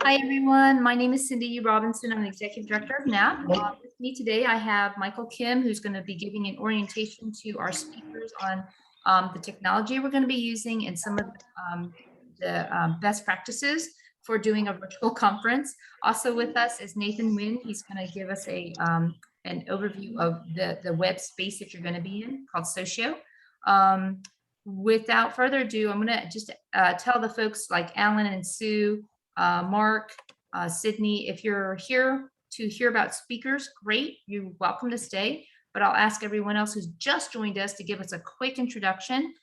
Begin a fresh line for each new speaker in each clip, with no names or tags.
Hi, everyone. My name is Cindy Robinson. I'm the Executive Director of NAP. With me today, I have Michael Kim, who's going to be giving an orientation to our speakers on the technology we're going to be using and some of the best practices for doing a virtual conference. Also with us is Nathan Nguyen. He's going to give us an overview of the web space that you're going to be in called Socio. Without further ado, I'm going to just tell the folks like Alan and Sue, Mark, Sydney, if you're here to hear about speakers, great, you're welcome to stay. But I'll ask everyone else who's just joined us to give us a quick introduction,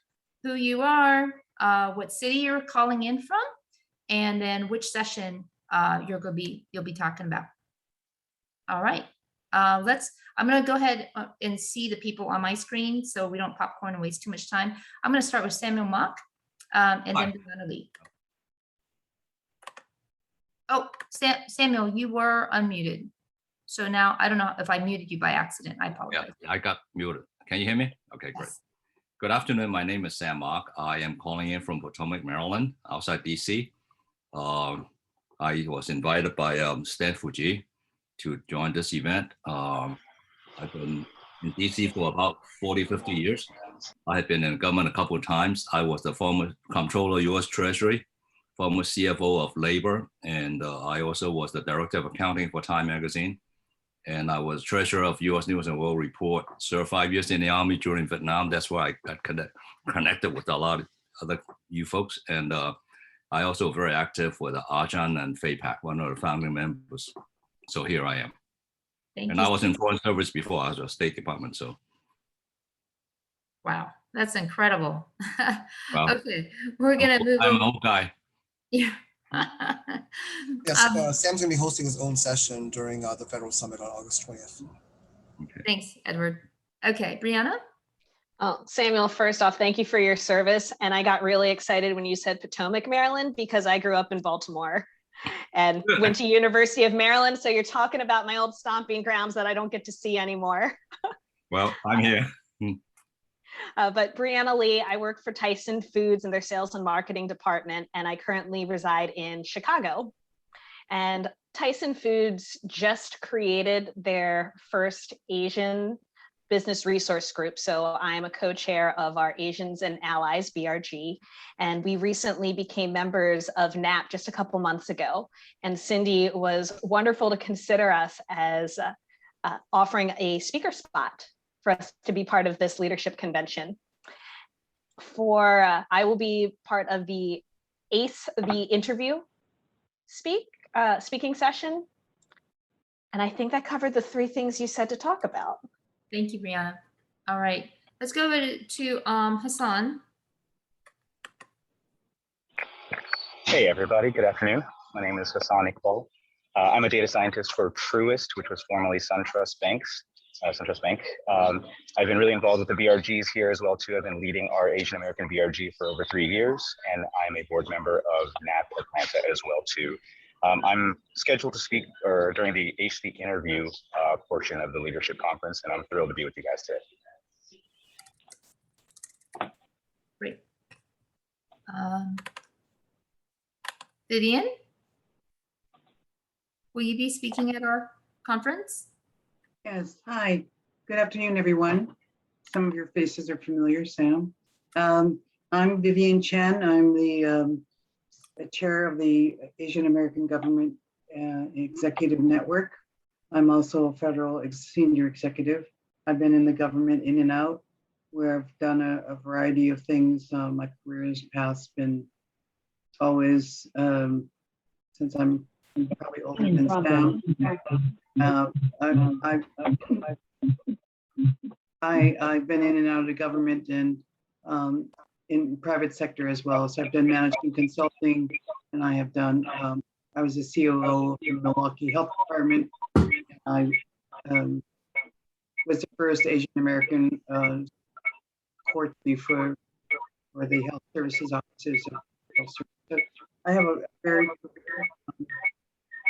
who you are, what city you're calling in from, and then which session you'll be talking about. All right, I'm going to go ahead and see the people on my screen so we don't popcorn and waste too much time. I'm going to start with Samuel Mock and then Brianna Lee. Oh, Samuel, you were unmuted. So now I don't know if I muted you by accident. I apologize.
Yeah, I got muted. Can you hear me? Okay, great.
Yes.
Good afternoon. My name is Sam Mark. I am calling in from Potomac, Maryland, outside DC. I was invited by Stan Fuji to join this event. I've been in DC for about 40, 50 years. I have been in government a couple of times. I was the former comptroller, U.S. Treasury, former CFO of Labor, and I also was the director of accounting for Time Magazine. And I was treasurer of U.S. News and World Report, served 5 years in the Army during Vietnam. That's where I got connected with a lot of other you folks. And I also very active with ASEAN and FAPAC, one of the founding members. So here I am.
Thank
and
you.
I was in Foreign Service before. I was a State Department, so.
Wow, that's incredible.
Well,
okay, we're gonna move
I'm
on.
an old guy.
Yeah.
Yes, Sam's going to be hosting his own session during the Federal Summit on August 20th.
Okay.
Thanks, Edward. Okay, Brianna?
Oh, Samuel, first off, thank you for your service. And I got really excited when you said Potomac, Maryland, because I grew up in Baltimore and went to University of Maryland. So you're talking about my old stomping grounds that I don't get to see anymore.
Well, I'm here.
But Brianna Lee, I work for Tyson Foods in their sales and marketing department, and I currently reside in Chicago. And Tyson Foods just created their first Asian business resource group. So I'm a co-chair of our Asians and Allies, BRG, and we recently became members of NAP just a couple months ago. And Cindy was wonderful to consider us as offering a speaker spot for us to be part of this leadership convention. I will be part of the ACE, the interview speaking session. And I think that covered the three things you said to talk about.
Thank you, Brianna. All right, let's go over to Hassan.
Hey, everybody. Good afternoon. My name is Hassan Iqbal. I'm a data scientist for Truist, which was formerly SunTrust Bank. I've been really involved with the BRGs here as well, too. I've been leading our Asian American BRG for over 3 years, and I'm a board member of NAP Atlanta as well, too. I'm scheduled to speak during the HC interview portion of the leadership conference, and I'm thrilled to be with you guys today.
Great. Vivian, will you be speaking at our conference?
Yes. Hi. Good afternoon, everyone. Some of your faces are familiar, Sam. I'm Vivian Chen. I'm the chair of the Asian American Government Executive Network. I'm also a federal senior executive. I've been in the government in and out, where I've done a variety of things. My career has past been always, since I'm probably older than Sam. I've been in and out of the government and in private sector as well. So I've done management consulting, and I have done, I was a COO of the Milwaukee Health Department. I was the first Asian American court for the health services offices. I have a very,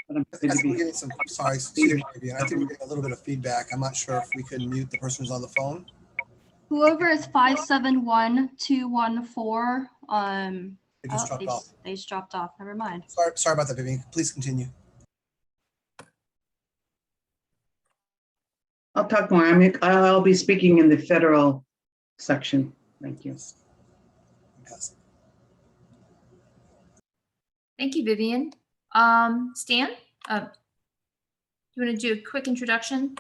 but I'm happy
I
to
think we're
be.
getting some, sorry, excuse me, I think we're getting a little bit of feedback. I'm not sure if we could mute the person who's on the phone.
Whoever is 571-214,
They just dropped off.
They just dropped off. Never mind.
Sorry about that, Vivian. Please continue.
I'll talk more. I'll be speaking in the federal section. Thank you.
Yes.
Thank you, Vivian. Stan, you want to do a quick introduction?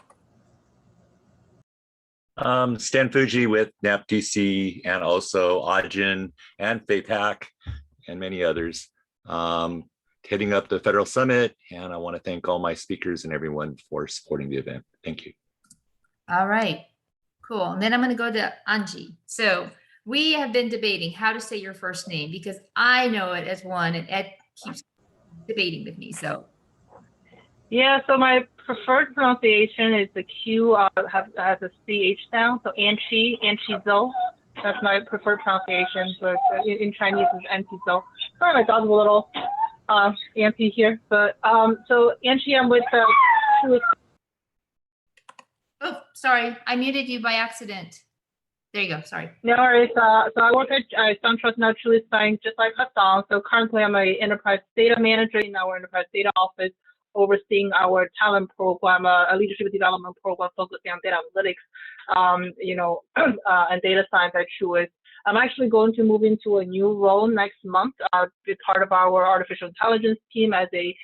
Stan Fuji with NAPDC and also Ajin and FAPAC and many others. Heading up the federal summit, and I want to thank all my speakers and everyone for supporting the event. Thank you.
All right, cool. And then I'm going to go to Anji. So we have been debating how to say your first name because I know it as one and Ed keeps debating with me. So
yeah, so my preferred pronunciation is the Q has a CH sound. So Anchi-zo. That's my preferred pronunciation. But in Chinese it's Anchi-zo. Sorry, my dog's a little antsy here. But so Anchi, I'm with
oh, sorry, I muted you by accident. There you go. Sorry.
No worries. So I work at SunTrust now, Truly Sign, just like Hassan. So currently I'm an enterprise data manager in our enterprise data office, overseeing our talent program, a leadership development program focusing on data analytics, and data science at Truist. I'm actually going to move into a new role next month, be part of our artificial intelligence team as a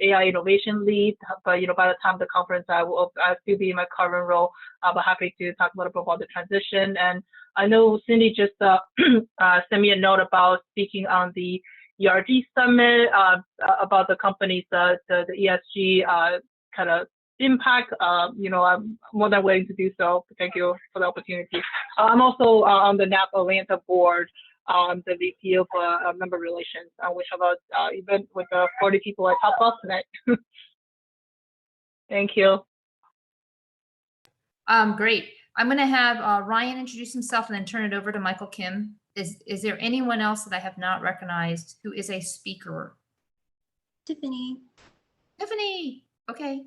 AI innovation lead. But by the time of the conference, I'll still be in my current role. I'll be happy to talk a little bit about the transition. And I know Cindy just sent me a note about speaking on the ERG summit, about the company's the ESG kind of impact. I'm more than willing to do so. Thank you for the opportunity. I'm also on the NAP Atlanta board, the VP of member relations, which about event with 40 people at Top Off tonight. Thank you.
Great. I'm going to have Ryan introduce himself and then turn it over to Michael Kim. Is there anyone else that I have not recognized who is a speaker?
Tiffany.
Tiffany. Okay.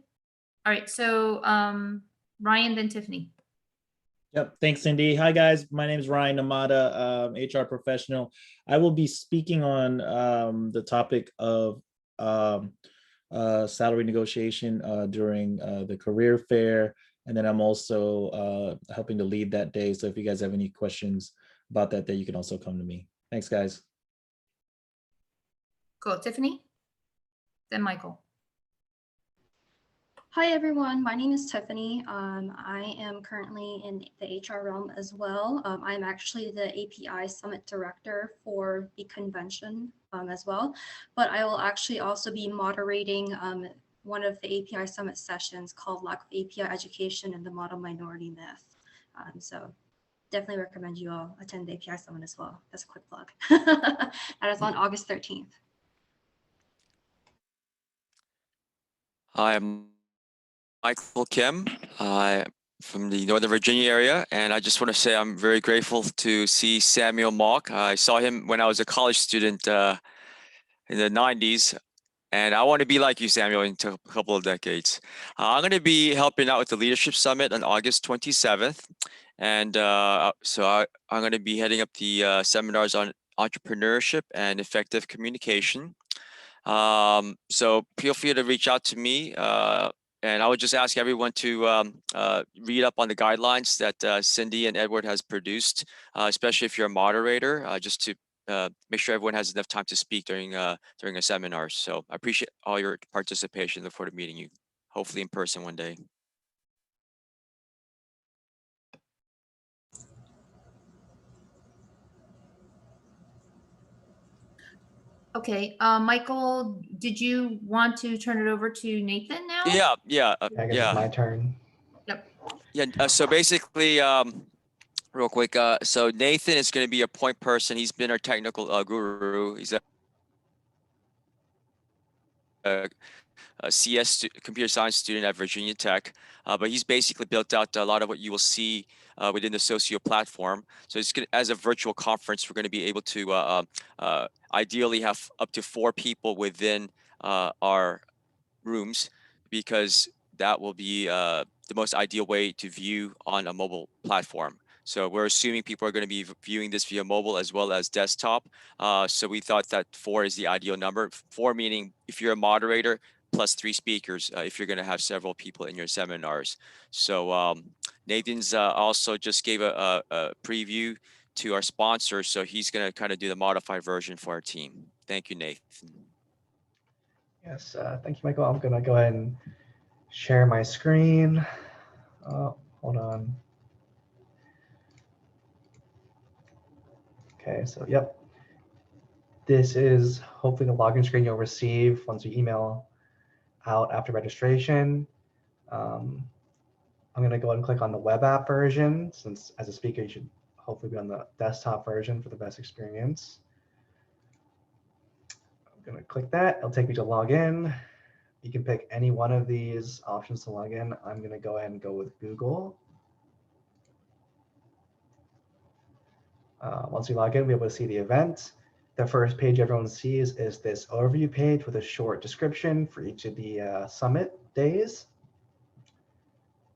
All right. So Ryan, then Tiffany.
Yep. Thanks, Cindy. Hi, guys. My name is Ryan Namada, HR professional. I will be speaking on the topic of salary negotiation during the career fair. And then I'm also helping to lead that day. So if you guys have any questions about that day, you can also come to me. Thanks, guys.
Cool. Tiffany, then Michael.
Hi, everyone. My name is Tiffany. I am currently in the HR realm as well. I'm actually the API Summit Director for the convention as well, but I will actually also be moderating one of the API Summit sessions called Lack of API Education and the Model Minority Myth. So definitely recommend you all attend the API Summit as well. That's a quick plug. That is on August 13th.
Hi, I'm Michael Kim. I'm from the Northern Virginia area, and I just want to say I'm very grateful to see Samuel Mok. I saw him when I was a college student in the 90s, and I want to be like you, Samuel, in a couple of decades. I'm going to be helping out with the Leadership Summit on August 27th, and so I'm going to be heading up the seminars on entrepreneurship and effective communication. So feel free to reach out to me. And I would just ask everyone to read up on the guidelines that Cindy and Edward has produced, especially if you're a moderator, just to make sure everyone has enough time to speak during a seminar. So I appreciate all your participation. Look forward to meeting you, hopefully in person one day.
Okay, Michael, did you want to turn it over to Nathan now?
Yeah.
I guess it's my turn.
Yep.
Yeah. So basically, real quick. So Nathan is going to be a point person. He's been our technical guru. He's a CS computer science student at Virginia Tech, but he's basically built out a lot of what you will see within the Socio platform. So it's as a virtual conference, we're going to be able to ideally have up to 4 people within our rooms, because that will be the most ideal way to view on a mobile platform. So we're assuming people are going to be viewing this via mobile as well as desktop. So we thought that 4 is the ideal number. 4 meaning if you're a moderator plus 3 speakers, if you're going to have several people in your seminars. So Nathan's also just gave a preview to our sponsor. So he's going to kind of do the modified version for our team. Thank you, Nathan.
Yes, thank you, Michael. I'm gonna go ahead and share my screen. Hold on. Okay, so yep. This is hopefully the login screen you'll receive once you email out after registration. I'm gonna go ahead and click on the web app version, since as a speaker, you should hopefully be on the desktop version for the best experience. I'm gonna click that, it'll take me to log in. You can pick any one of these options to log in. I'm gonna go ahead and go with Google. Once you log in, we'll be able to see the event. The first page everyone sees is this overview page with a short description for each of the summit days.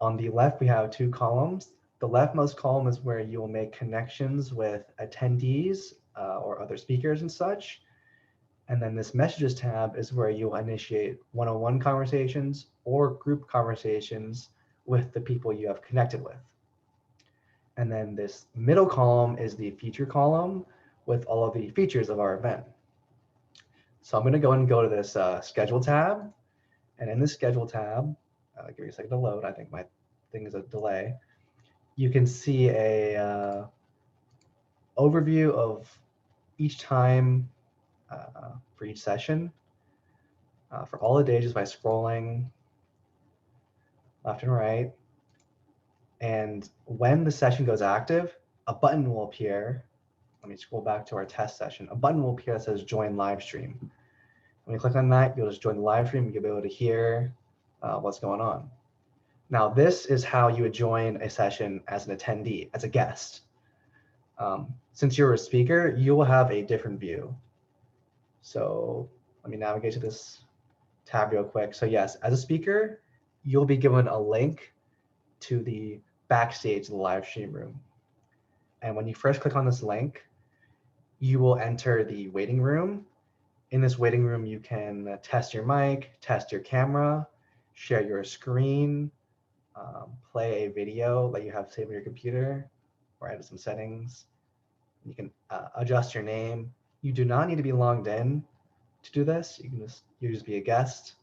On the left, we have 2 columns. The leftmost column is where you will make connections with attendees or other speakers and such. And then this messages tab is where you'll initiate one-on-one conversations or group conversations with the people you have connected with. And then this middle column is the feature column with all of the features of our event. So I'm going to go and go to this schedule tab. And in this schedule tab, give me a second to load. I think my thing is a delay. You can see a overview of each time for each session for all the days just by scrolling left and right. And when the session goes active, a button will appear. Let me scroll back to our test session. A button will appear that says join live stream. When you click on that, you'll just join the live stream and you'll be able to hear what's going on. Now, this is how you would join a session as an attendee, as a guest. Since you're a speaker, you will have a different view. So let me navigate to this tab real quick. So yes, as a speaker, you'll be given a link to the backstage of the live stream room. And when you first click on this link, you will enter the waiting room. In this waiting room, you can test your mic, test your camera, share your screen, play a video that you have saved on your computer, or edit some settings. You can adjust your name. You do not need to be logged in to do this. You can just be a guest.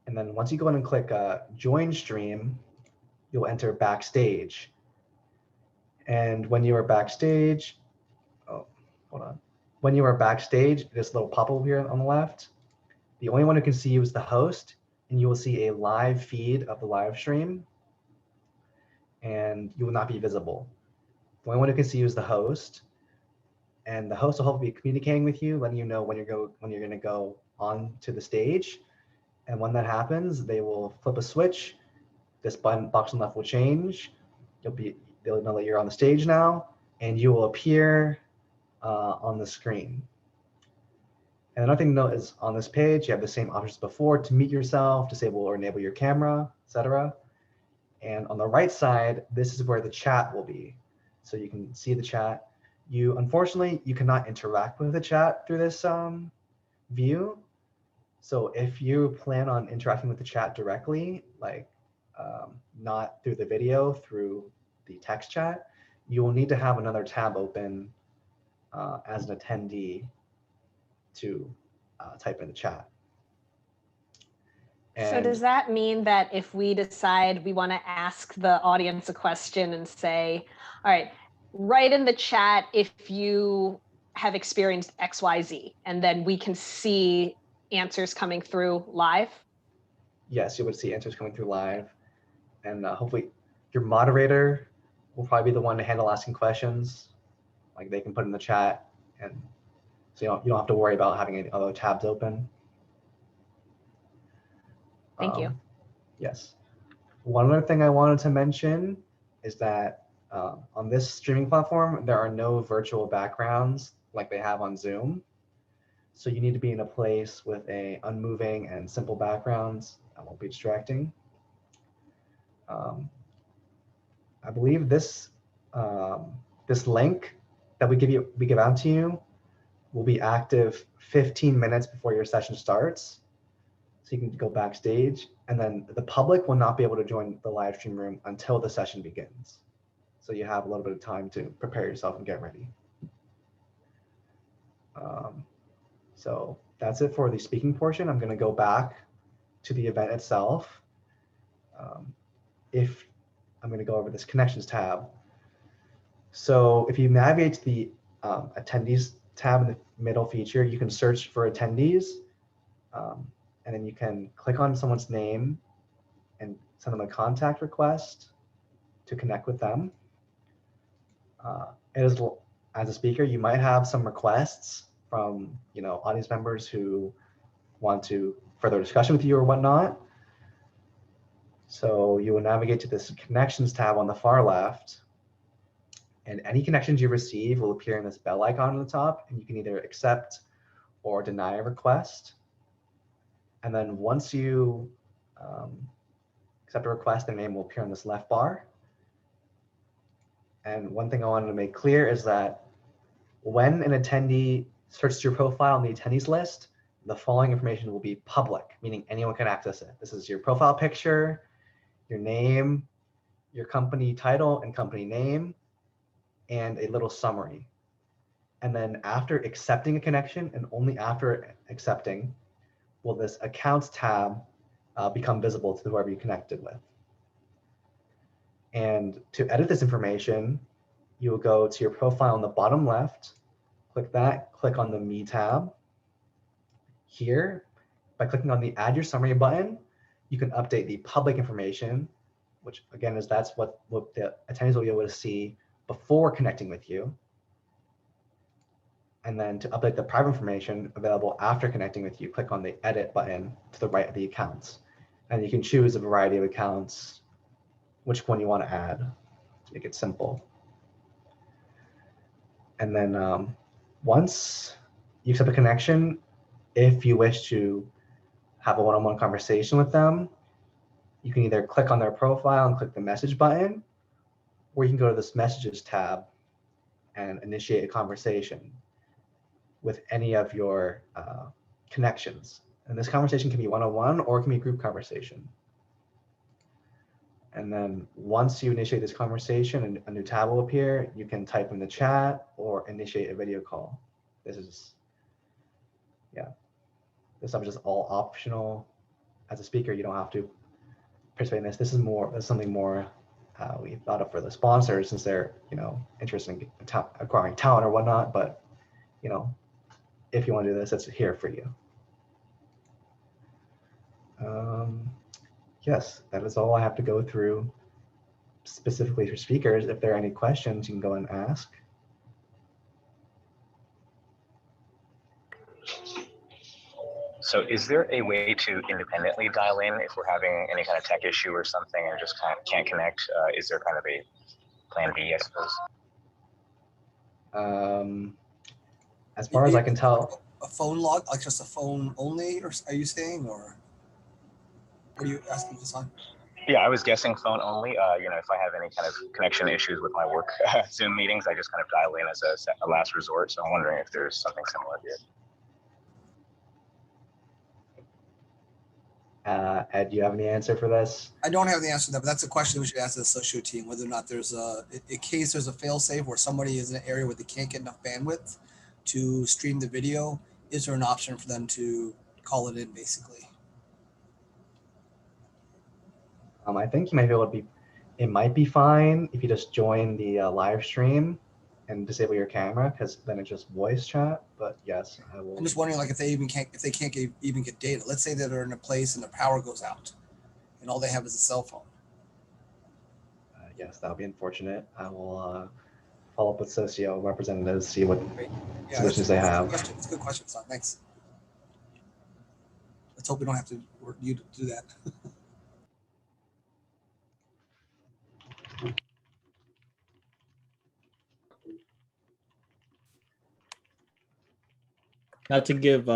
And then once you go in and click join stream, you'll enter backstage. And when you are backstage, oh, hold on. When you are backstage, this little pop-up here on the left, the only one who can see you is the host, and you will see a live feed of the live stream, and you will not be visible. The only one who can see you is the host, and the host will hopefully be communicating with you, letting you know when you're going to go on to the stage. And when that happens, they will flip a switch. This button box on the left will change. They'll know that you're on the stage now, and you will appear on the screen. And another thing to note is on this page, you have the same options before to mute yourself, disable or enable your camera, etc. And on the right side, this is where the chat will be. So you can see the chat. Unfortunately, you cannot interact with the chat through this view. So if you plan on interacting with the chat directly, like not through the video, through the text chat, you will need to have another tab open as an attendee to type in the chat.
So does that mean that if we decide we want to ask the audience a question and say, all right, write in the chat if you have experienced XYZ, and then we can see answers coming through live?
Yes, you would see answers coming through live. And hopefully your moderator will probably be the one to handle asking questions. Like they can put in the chat, and so you don't have to worry about having any other tabs open.
Thank you.
Yes. One other thing I wanted to mention is that on this streaming platform, there are no virtual backgrounds like they have on Zoom. So you need to be in a place with a unmoving and simple backgrounds that won't be distracting. I believe this this link that we give out to you will be active 15 minutes before your session starts. So you can go backstage, and then the public will not be able to join the live stream room until the session begins. So you have a little bit of time to prepare yourself and get ready. So that's it for the speaking portion. I'm going to go back to the event itself. If I'm going to go over this connections tab. So if you navigate to the attendees tab in the middle feature, you can search for attendees, and then you can click on someone's name and send them a contact request to connect with them. As a speaker, you might have some requests from audience members who want to further discussion with you or whatnot. So you will navigate to this connections tab on the far left, and any connections you receive will appear in this bell icon on the top, and you can either accept or deny a request. And then once you accept a request, their name will appear on this left bar. And one thing I wanted to make clear is that when an attendee searches your profile on the attendees list, the following information will be public, meaning anyone can access it. This is your profile picture, your name, your company title and company name, and a little summary. And then after accepting a connection, and only after accepting, will this accounts tab become visible to whoever you connected with. And to edit this information, you will go to your profile on the bottom left, click that, click on the Me tab. Here, by clicking on the Add Your Summary button, you can update the public information, which again is that's what the attendees will be able to see before connecting with you. And then to update the private information available after connecting with you, click on the Edit button to the right of the accounts. And you can choose a variety of accounts, which one you want to add to make it simple. And then once you accept a connection, if you wish to have a one-on-one conversation with them, you can either click on their profile and click the message button, or you can go to this messages tab and initiate a conversation with any of your connections. And this conversation can be one-on-one or it can be a group conversation. And then once you initiate this conversation and a new tab will appear, you can type in the chat or initiate a video call. This is, this stuff is just all optional. As a speaker, you don't have to participate in this. This is something more we thought of for the sponsors, since they're interested in acquiring talent or whatnot. But if you want to do this, it's here for you. Yes, that is all I have to go through specifically for speakers. If there are any questions, you can go and ask.
So is there a way to independently dial in if we're having any kind of tech issue or something and just kind of can't connect? Is there kind of a plan B, I suppose?
As far as I can tell,
a phone log, like just a phone only, or are you saying, or what are you asking this on?
Yeah, I was guessing phone only. If I have any kind of connection issues with my work Zoom meetings, I just kind of dial in as a last resort. So I'm wondering if there's something similar here.
Ed, do you have any answer for this?
I don't have the answer to that, but that's a question we should ask the Socio team, whether or not there's in case there's a fail-safe where somebody is in an area where they can't get enough bandwidth to stream the video, is there an option for them to call it in, basically?
I think you might be able to it might be fine if you just join the live stream and disable your camera, because then it's just voice chat. But yes, I will.
I'm just wondering, like, if they can't even get data. Let's say that they're in a place and the power goes out, and all they have is a cell phone.
Yes, that would be unfortunate. I will follow up with Socio representatives, see what solutions they have.
It's a good question, son. Thanks. Let's hope we don't have to you to do that.
Not to give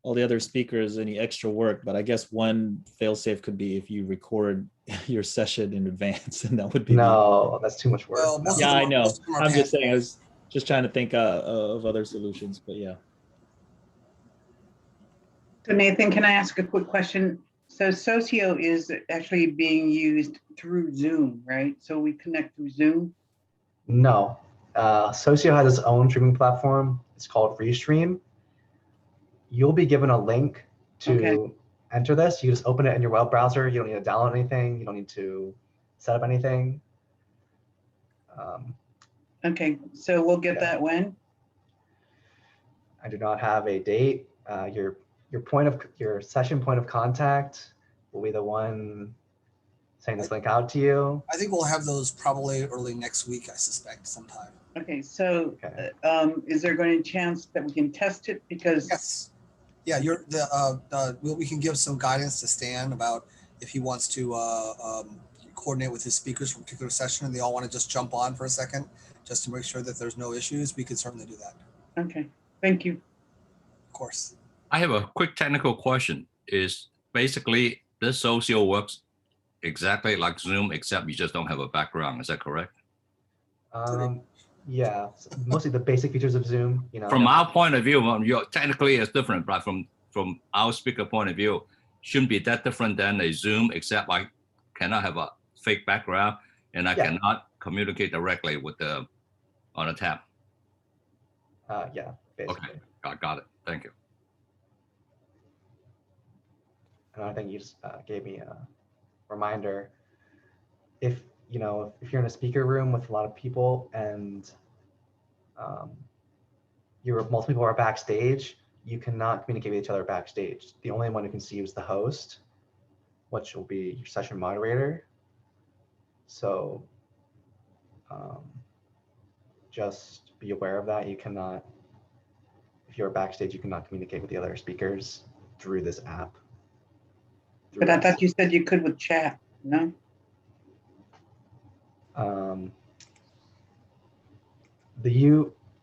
all the other speakers any extra work, but I guess one fail-safe could be if you record your session in advance, and that would be
No, that's too much work.
Well,
No.
yeah, I know.
most of them are
I'm just saying, I
panel.
was just trying to think of other solutions, but yeah.
So Nathan, can I ask a quick question? So Socio is actually being used through Zoom, right? So we connect through Zoom?
No. Socio has its own streaming platform. It's called Restream. You'll be given a link to enter this. You just open it in your web browser. You don't need to download anything. You don't need to set up anything.
Okay, so we'll get
Yeah.
that when?
I do not have a date. Your session point of contact will be the one sending this link out to you.
I think we'll have those probably early next week, I suspect, sometime.
Okay, so
Okay.
is there going to be a chance that we can test it? Because
Yes. Yeah, we can give some guidance to Stan about if he wants to coordinate with his speakers for a particular session and they all want to just jump on for a second, just to make sure that there's no issues, we could certainly do that.
okay, thank you.
Of course.
I have a quick technical question. Is basically this Socio works exactly like Zoom, except you just don't have a background. Is that correct?
Yeah, mostly the basic features of Zoom. You know,
From our point of view, technically it's different, but from our speaker point of view, shouldn't be that different than a Zoom, except I cannot have a fake background and I cannot communicate directly with the on a tab.
Yeah, basically.
Okay, I got it. Thank you.
And I think you just gave me a reminder. If you're in a speaker room with a lot of people and multiple people are backstage, you cannot communicate with each other backstage. The only one who can see you is the host, which will be your session moderator. So just be aware of that. You cannot, if you're backstage, you cannot communicate with the other speakers through this app.
But I thought you said you could with chat, no?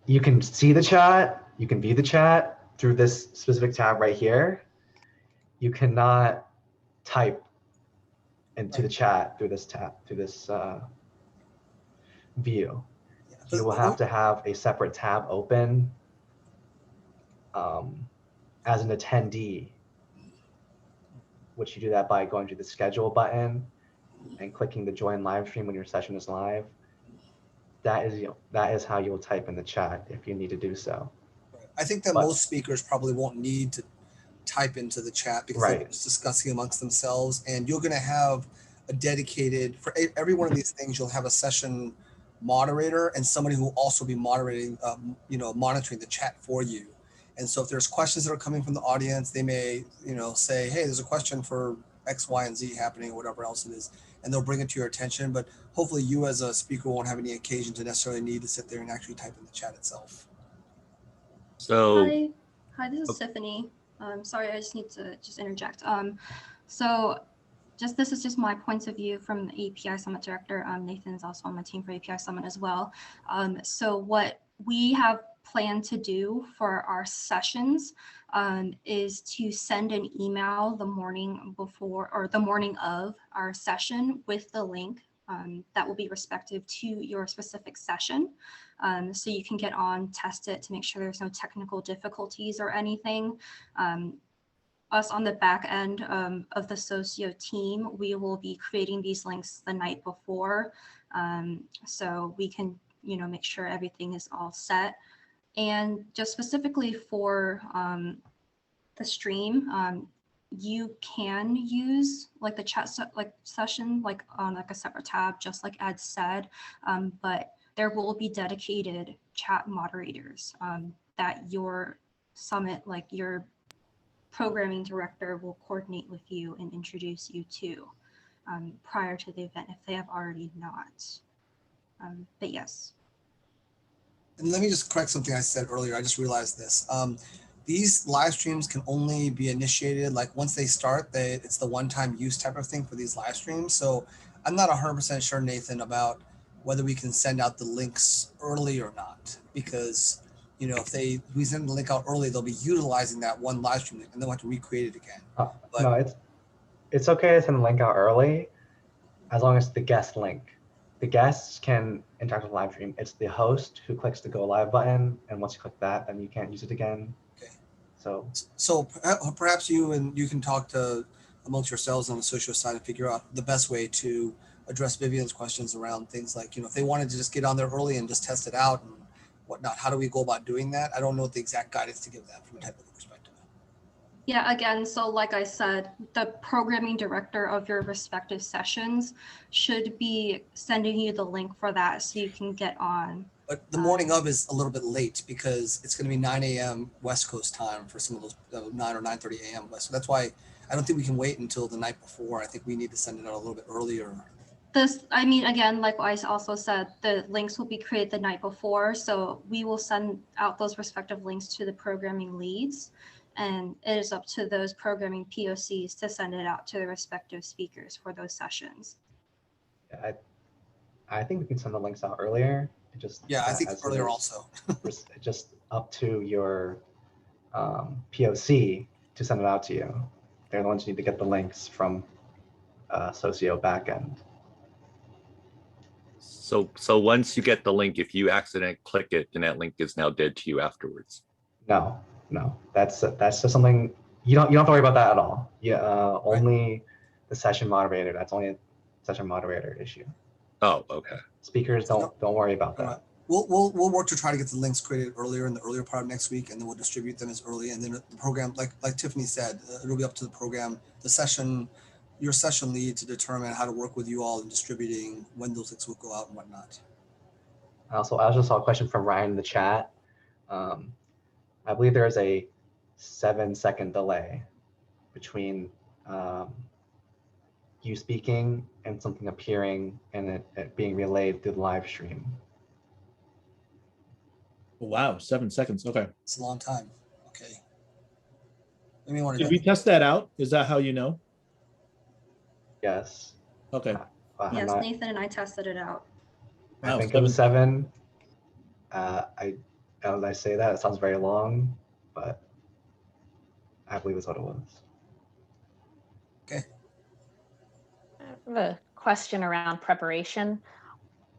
You can see the chat, you can view the chat through this specific tab right here. You cannot type into the chat through this tab, through this view. You will have to have a separate tab open as an attendee, which you do that by going to the schedule button and clicking the join live stream when your session is live. That is how you will type in the chat if you need to do so.
I think that most speakers probably won't need to type into the chat because they're just discussing amongst themselves, and you're going to have a dedicated, for every one of these things, you'll have a session moderator and somebody who will also be moderating, monitoring the chat for you. And so if there's questions that are coming from the audience, they may, say, hey, there's a question for X, Y, and Z happening or whatever else it is, and they'll bring it to your attention. But hopefully you as a speaker won't have any occasion to necessarily need to sit there and actually type in the chat itself.
So
hi, this is Tiffany. Sorry, I just need to interject. So this is just my point of view from the API Summit Director. Nathan is also on my team for API Summit as well. So what we have planned to do for our sessions is to send an email the morning before or the morning of our session with the link that will be respective to your specific session. So you can get on, test it to make sure there's no technical difficulties or anything. Us on the back end of the Socio team, we will be creating these links the night before, so we can, make sure everything is all set. And just specifically for the stream, you can use like the chat session on like a separate tab, just like Ed said, but there will be dedicated chat moderators that your summit, like your programming director, will coordinate with you and introduce you to prior to the event if they have already not. But yes.
And let me just correct something I said earlier. I just realized this. These live streams can only be initiated, like once they start, it's the one-time use type of thing for these live streams. So I'm not 100% sure, Nathan, about whether we can send out the links early or not, because you know, if we send the link out early, they'll be utilizing that one live stream link and they'll have to recreate it again. But
No, it's okay to send the link out early as long as the guest link. The guests can interact with the live stream. It's the host who clicks the go live button, and once you click that, then you can't use it again.
Okay.
So
Perhaps you can talk to amongst yourselves on the social side and figure out the best way to address Vivian's questions around things like, you know, if they wanted to just get on there early and just test it out and whatnot, how do we go about doing that? I don't know the exact guidance to give them from a technical perspective.
Yeah, again, so like I said, the programming director of your respective sessions should be sending you the link for that so you can get on.
But the morning of is a little bit late because it's going to be 9 a.m. West Coast time for some of those 9 or 9:30 a.m. West. So that's why I don't think we can wait until the night before. I think we need to send it out a little bit earlier.
I mean, again, like I also said, the links will be created the night before. So we will send out those respective links to the programming leads. And it is up to those programming POCs to send it out to the respective speakers for those sessions.
I think we can send the links out earlier.
I think earlier also.
It's just up to your POC to send it out to you. They're the ones who need to get the links from Socio backend.
So once you get the link, if you accidentally click it, then that link is now dead to you afterwards.
No, that's just something you don't have to worry about that at all. Yeah, only the session moderator. That's only a session moderator issue.
Oh, okay.
Speakers don't worry about that.
Right. We'll work to try to get the links created earlier in the earlier part of next week, and then we'll distribute them as early. And then the program, like Tiffany said, it'll be up to the program, your session lead to determine how to work with you all in distributing when those links will go out and whatnot.
I also saw a question from Ryan in the chat. I believe there is a 7-second delay between you speaking and something appearing and it being relayed through the live stream.
Wow, 7 seconds. Okay.
It's a long time. Okay.
Did we test that out? Is that how you know?
Yes.
Okay.
Yes, Nathan and I tested it out.
I think it was 7. As I say that, it sounds very long, but I believe it's what it was.
Okay.
I have a question around preparation.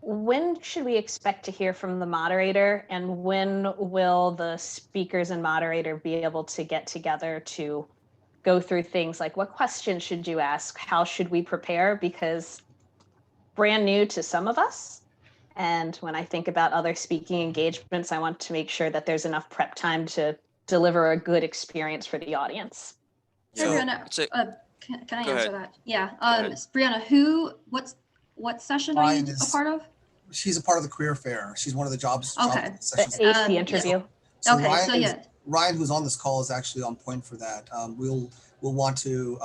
When should we expect to hear from the moderator, and when will the speakers and moderator be able to get together to go through things like what questions should you ask? How should we prepare? Because brand new to some of us. And when I think about other speaking engagements, I want to make sure that there's enough prep time to deliver a good experience for the audience.
Hey, Brianna, can I answer that? Yeah. Brianna, what session are you a part of?
She's a part of the career fair. She's one of the jobs.
Okay.
Sessions.
The interview.
So
Okay.
Ryan, who's on this call, is actually on point for that. We'll want to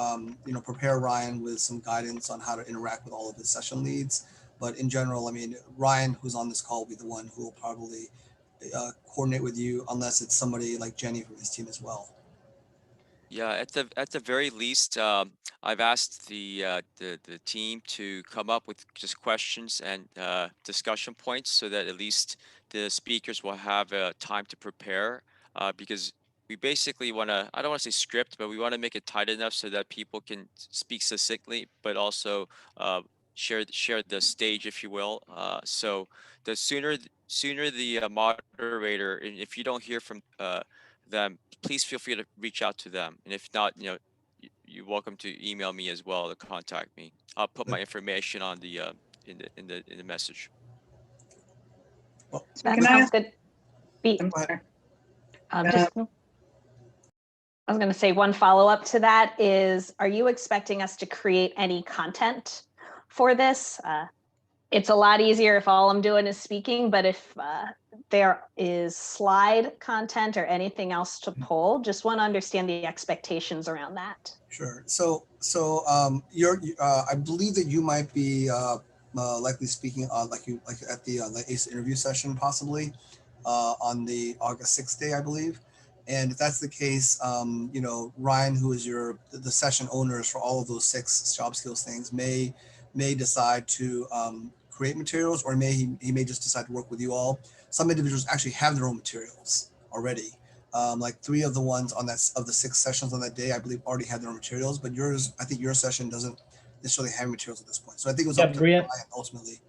prepare Ryan with some guidance on how to interact with all of his session leads. But in general, I mean, Ryan, who's on this call, will be the one who will probably coordinate with you, unless it's somebody like Jenny from his team as well.
Yeah, at the very least, I've asked the team to come up with just questions and discussion points so that at least the speakers will have time to prepare. Because we basically want to, I don't want to say script, but we want to make it tight enough so that people can speak succinctly, but also share the stage, if you will. So the sooner the moderator, and if you don't hear from them, please feel free to reach out to them. And if not, you're welcome to email me as well to contact me. I'll put my information on the in the message.
Well,
That sounds good. I was going to say one follow-up to that is, are you expecting us to create any content for this? It's a lot easier if all I'm doing is speaking, but if there is slide content or anything else to pull, just want to understand the expectations around that.
Sure. So I believe that you might be likely speaking like at the ACE interview session, possibly on the August 6th day, I believe. And if that's the case, Ryan, who is the session owners for all of those 6 job skills things, may decide to create materials, or he may just decide to work with you all. some individuals actually have their own materials already. Like 3 of the ones on that of the 6 sessions on that day, I believe already had their own materials, but yours, I think your session doesn't necessarily have materials at this point. So I think it was
Yeah,
up to the
Brian,
client ultimately.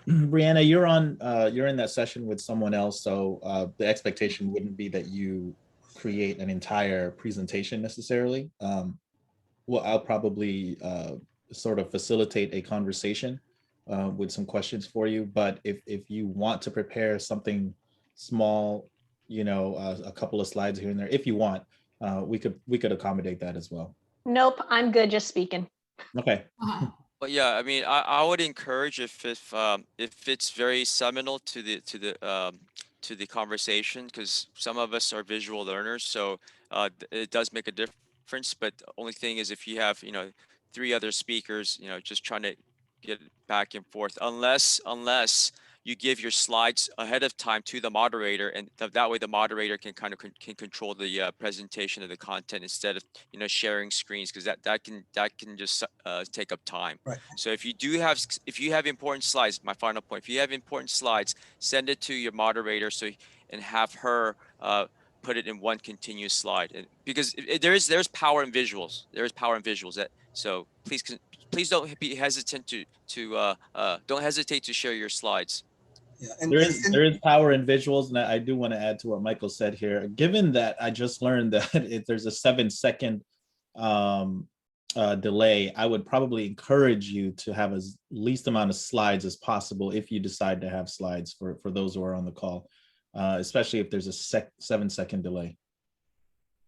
Brianna, you're in that session with someone else, so the expectation wouldn't be that you create an entire presentation necessarily. Well, I'll probably sort of facilitate a conversation with some questions for you. But if you want to prepare something small, a couple of slides here and there, if you want, we could accommodate that as well.
Nope, I'm good just speaking.
Okay.
But yeah, I mean, I would encourage if it's very seminal to the conversation, because some of us are visual learners, so it does make a difference. But the only thing is, if you have 3 other speakers, just trying to get back and forth, unless you give your slides ahead of time to the moderator, and that way the moderator can kind of can control the presentation of the content instead of sharing screens, because that can just take up time.
Right.
So if you have important slides, my final point, if you have important slides, send it to your moderator and have her put it in one continuous slide, because there's power in visuals. So please don't be hesitant to don't hesitate to share your slides.
Yeah,
There is power in visuals, and I do want to add to what Michael said here. Given that I just learned that if there's a 7-second delay, I would probably encourage you to have as least amount of slides as possible if you decide to have slides for those who are on the call, especially if there's a 7-second delay.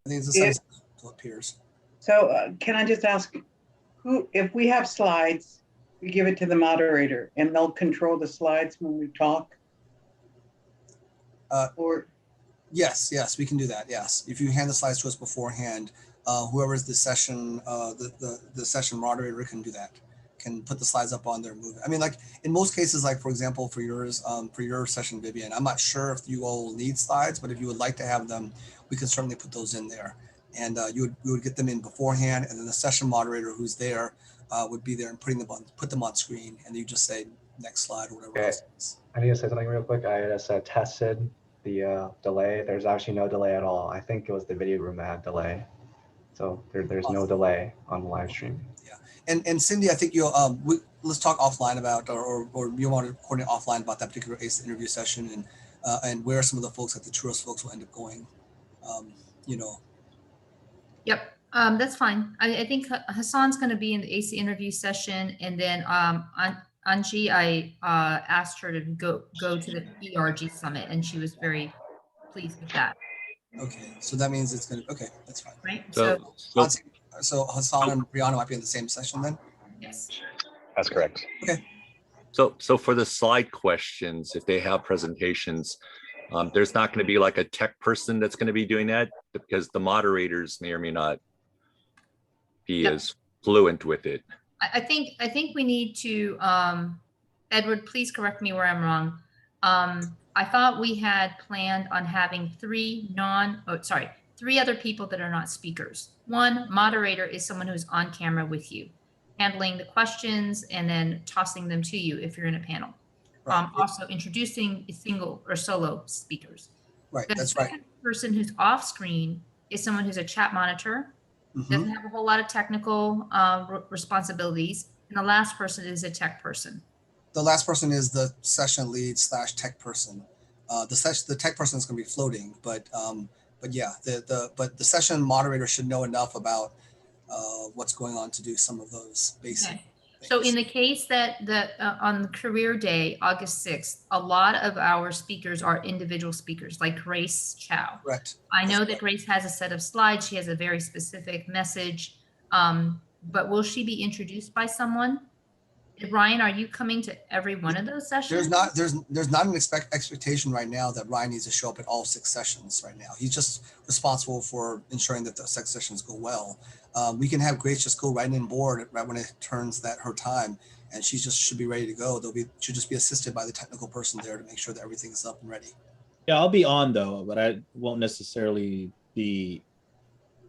I think it's the 7 seconds until it appears.
So can I just ask, if we have slides, we give it to the moderator and they'll control the slides when we talk? Or
Yes, we can do that. Yes, if you hand the slides to us beforehand, whoever is the session, the session moderator can do that. Can put the slides up on there and move it. I mean, like in most cases, like for example, for yours, for your session, Vivian, I'm not sure if you all need slides, but if you would like to have them, we can certainly put those in there. And you would get them in beforehand, and then the session moderator who's there would be there and put them on screen, and you just say next slide or whatever else it is.
I need to say something real quick. I just tested the delay. There's actually no delay at all. I think it was the video room that had delay. So there's no delay on the live stream.
Yeah, and Cindy, I think you'll let's talk offline about, or you want to coordinate offline about that particular ACE interview session, and where some of the folks, like the Churros folks, will end up going.
Yep, that's fine. I think Hassan's going to be in the AC interview session, and then Anji, I asked her to go to the BRG summit, and she was very pleased with that.
Okay, so that means it's going to, okay, that's fine.
Right.
So Hassan and Brianna might be in the same session then?
Yes.
That's correct.
Okay.
So for the slide questions, if they have presentations, there's not going to be like a tech person that's going to be doing that, because the moderators may or may not be as fluent with it.
I think we need to, Edward, please correct me where I'm wrong. I thought we had planned on having 3 other people that are not speakers. One moderator is someone who's on camera with you, handling the questions and then tossing them to you if you're in a panel. Right. Also introducing single or solo speakers.
Right, that's
right. The second person who's off screen is someone who's a chat monitor, doesn't have a whole lot of technical responsibilities, and the last person is a tech person.
The last person is the session lead / tech person. The tech person is going to be floating, but yeah, the session moderator should know enough about what's going on to do some of those basic things.
So in the case that on career day, August 6th, a lot of our speakers are individual speakers, like Grace Chow.
Correct.
I know that Grace has a set of slides. She has a very specific message, but will she be introduced by someone? Ryan, are you coming to every one of those sessions?
There's not an expectation right now that Ryan needs to show up at all 6 sessions right now. He's just responsible for ensuring that the 6 sessions go well. We can have Grace just go right in board right when it turns her time, and she just should be ready to go. She'll just be assisted by the technical person there to make sure that everything is up and ready.
Yeah, I'll be on though, but I won't necessarily be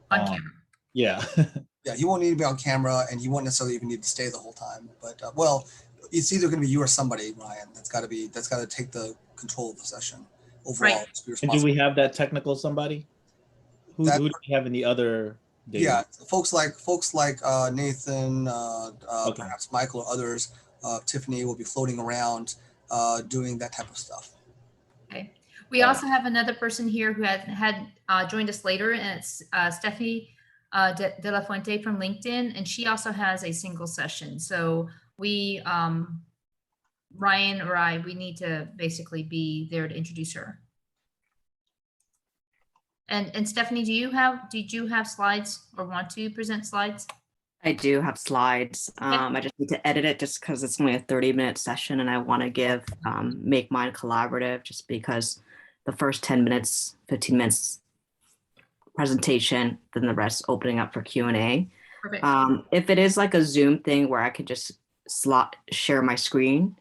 on camera.
Yeah.
Yeah, he won't need to be on camera, and he won't necessarily even need to stay the whole time. But well, it's either going to be you or somebody, Ryan. That's got to take the control of the session overall.
Right.
Just be
And do we
responsible.
have that technical somebody? Who
That-
do we have in the other data?
Yeah, folks like Nathan,
Okay.
perhaps Michael or others, Tiffany will be floating around doing that type of stuff.
Okay. We also have another person here who had joined us later, and it's Stephanie de la Fuente from LinkedIn, and she also has a single session. So we, Ryan or I, we need to basically be there to introduce her. And Stephanie, did you have slides or want to present slides?
I do have slides. I just need to edit it just because it's only a 30-minute session and I want to make mine collaborative just because the first 10 minutes, 15 minutes presentation, then the rest opening up for Q&A.
Perfect.
If it is like a Zoom thing where I could just share my screen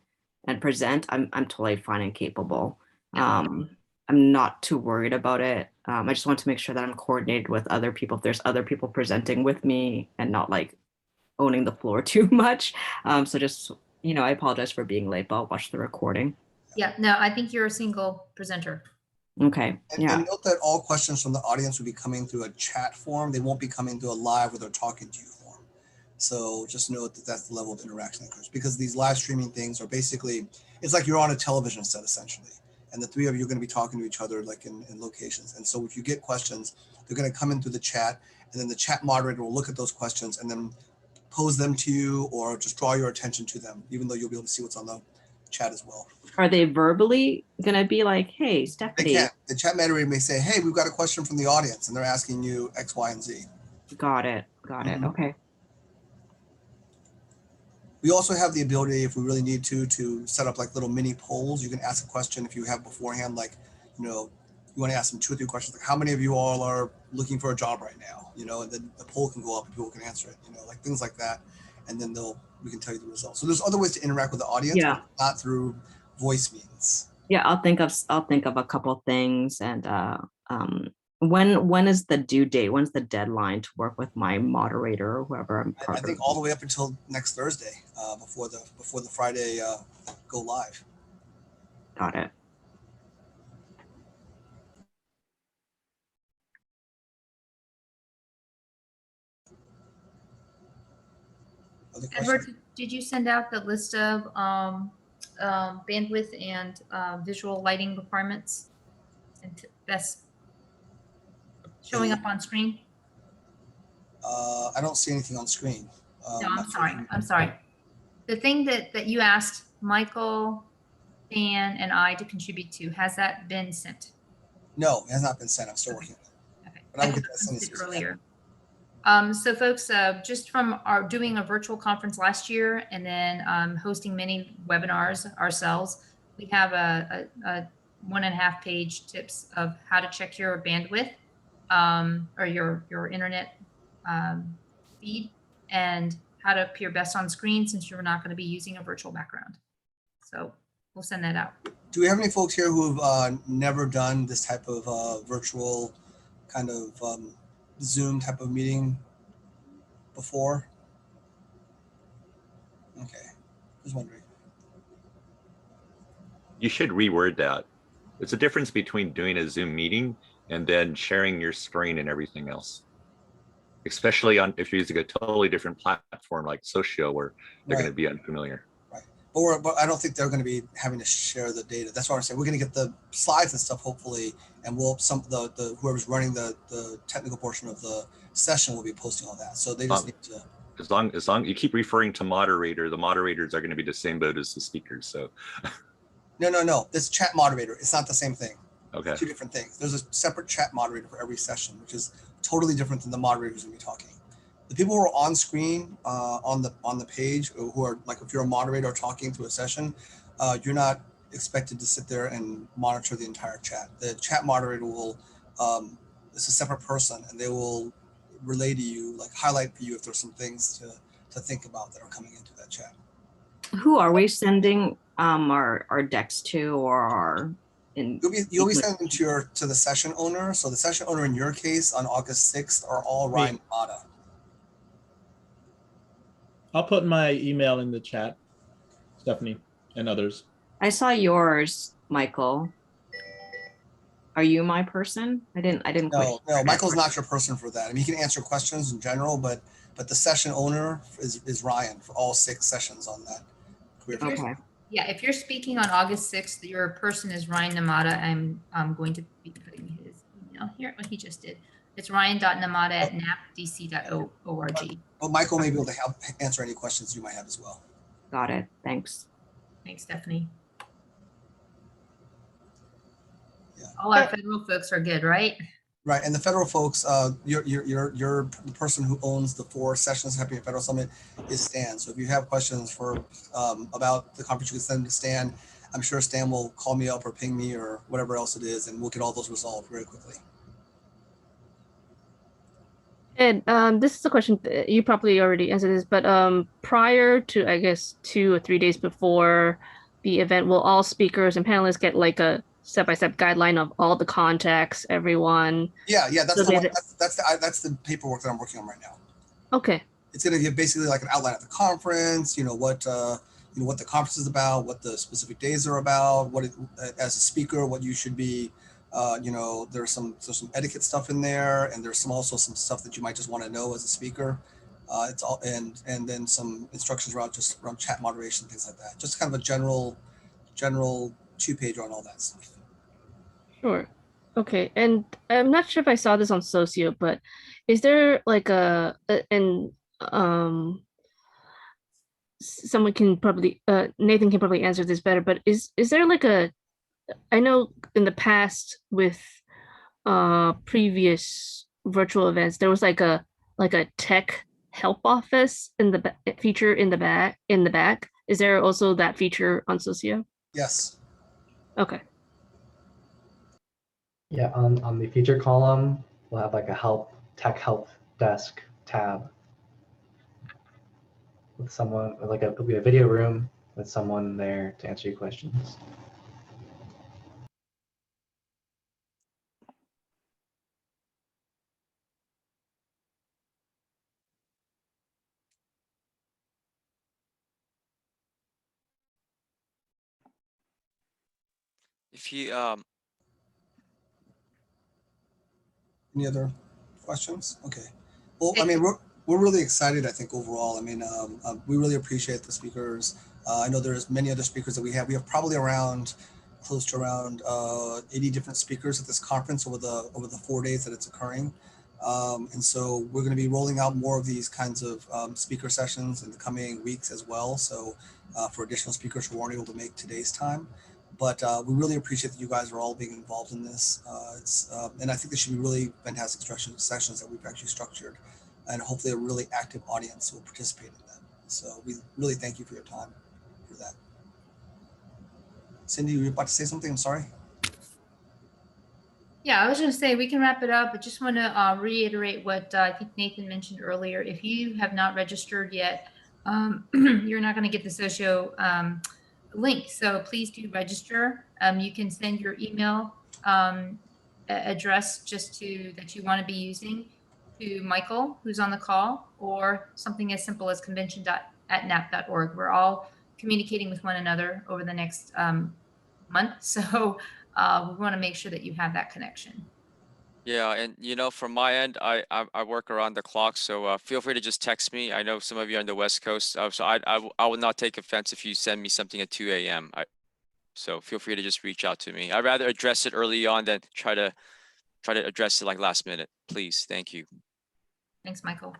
and present, I'm totally fine and capable. I'm not too worried about it. I just want to make sure that I'm coordinated with other people. If there's other people presenting with me and not like owning the floor too much. So just, I apologize for being late, but I'll watch the recording.
Yeah, no, I think you're a single presenter.
Okay.
And note that all questions from the audience will be coming through a chat form. They won't be coming through a live where they're talking to you form. So just note that that's the level of interaction that occurs, because these live streaming things are basically, it's like you're on a television set essentially. And the three of you are going to be talking to each other like in locations. And so if you get questions, they're going to come in through the chat, and then the chat moderator will look at those questions and then pose them to you or just draw your attention to them, even though you'll be able to see what's on the chat as well.
Are they verbally going to be like, hey, Stephanie?
They can. The chat moderator may say, hey, we've got a question from the audience, and they're asking you X, Y, and Z.
Got it. Okay.
We also have the ability, if we really need to set up like little mini polls. You can ask a question if you have beforehand, like, you want to ask them 2 or 3 questions, like how many of you all are looking for a job right now? And then the poll can go up and people can answer it, like things like that. And then we can tell you the results. So there's other ways to interact with the audience, but not through voice means.
Yeah, I'll think of a couple of things. And when is the due date? When's the deadline to work with my moderator or whoever I'm part of?
I think all the way up until next Thursday, before the Friday go live.
Got it.
Edward, did you send out the list of bandwidth and visual lighting requirements? And that's showing up on screen?
I don't see anything on screen.
No, I'm sorry. The thing that you asked Michael, Dan, and I to contribute to, has that been sent?
No, it has not been sent. I'm still working on it.
Okay.
But I will get that sent
earlier. So folks, just from our doing a virtual conference last year and then hosting many webinars ourselves, we have a 1.5 page tips of how to check your bandwidth or your internet feed and how to appear best on screen since you're not going to be using a virtual background. So we'll send that out.
Do we have any folks here who have never done this type of virtual kind of Zoom type of meeting before? Okay, just wondering.
You should reword that. It's a difference between doing a Zoom meeting and then sharing your screen and everything else. Especially if you're using a totally different platform like Socio, where they're going to be unfamiliar.
Right, but I don't think they're going to be having to share the data. That's what I'm saying. We're going to get the slides and stuff hopefully, and the whoever's running the technical portion of the session will be posting all that. So they just need to.
As long you keep referring to moderator, the moderators are going to be the same boat as the speakers. So.
No. This chat moderator, it's not the same thing.
Okay.
2 different things. There's a separate chat moderator for every session, which is totally different than the moderator who's going to be talking. The people who are on screen on the page, who are like, if you're a moderator talking through a session, you're not expected to sit there and monitor the entire chat. The chat moderator will, it's a separate person, and they will relay to you, like highlight for you if there's some things to think about that are coming into that chat.
Who are we sending our decks to, or our
You'll be sending them to the session owner. So the session owner in your case on August 6th are all Ryan Mata.
I'll put my email in the chat, Stephanie and others.
I saw yours Michael. Are you my person? I didn't quite.
No, Michael's not your person for that. I mean, he can answer questions in general, but the session owner is Ryan for all 6 sessions on that.
Okay.
Yeah, if you're speaking on August 6th, your person is Ryan Namada. I'm going to be putting his email here. What he just did. It's ryan.namada@napdc.org.
Well, Michael may be able to help answer any questions you might have as well.
Got it. Thanks.
Thanks, Stephanie.
Yeah.
All our federal folks are good, right?
Right, and the federal folks, you're the person who owns the 4 sessions happening at Federal Summit is Stan. So if you have questions for about the conference, you can send them to Stan. I'm sure Stan will call me up or ping me or whatever else it is, and we'll get all those resolved very quickly.
And this is a question you probably already answered this, but prior to, I guess, 2 or 3 days before the event, will all speakers and panelists get like a step-by-step guideline of all the contacts, everyone?
Yeah, that's
So
the one, that's the paperwork that I'm working on right now.
Okay.
It's going to give basically like an outline of the conference, what the conference is about, what the specific days are about, as a speaker, what you should be, there's some etiquette stuff in there, and there's also some stuff that you might just want to know as a speaker. It's all and then some instructions around chat moderation, things like that. Just kind of a general 2-page on all that stuff.
Sure. Okay. And I'm not sure if I saw this on Socio, but is there like someone can probably Nathan can probably answer this better, but is there like I know in the past with previous virtual events there was like a tech help office in the feature in the back. Is there also that feature on Socio?
Yes.
Okay.
Yeah, on the feature column, we'll have like a tech help desk tab with someone, it'll be a video room with someone there to answer your questions.
If you
Any other questions? Okay. Well, I mean, we're really excited, I think, overall. I mean, we really appreciate the speakers. I know there's many other speakers that we have. We have probably close to around 80 different speakers at this conference over the 4 days that it's occurring. And so we're going to be rolling out more of these kinds of speaker sessions in the coming weeks as well. So for additional speakers who weren't able to make today's time. But we really appreciate that you guys are all being involved in this. And I think this should be really fantastic sessions that we've actually structured, and hopefully a really active audience will participate in them. So we really thank you for your time for that. Cindy, you were about to say something? I'm sorry.
Yeah, I was going to say we can wrap it up, but just want to reiterate what I think Nathan mentioned earlier. If you have not registered yet, you're not going to get the Socio link. So please do register. You can send your email address that you want to be using to Michael, who's on the call, or something as simple as convention.nap.org. We're all communicating with one another over the next month. So we want to make sure that you have that connection.
Yeah, and from my end, I work around the clock, so feel free to just text me. I know some of you are on the West Coast, so I will not take offense if you send me something at 2 a.m. So feel free to just reach out to me. I'd rather address it early on than try to address it like last minute. Please, thank you.
Thanks, Michael.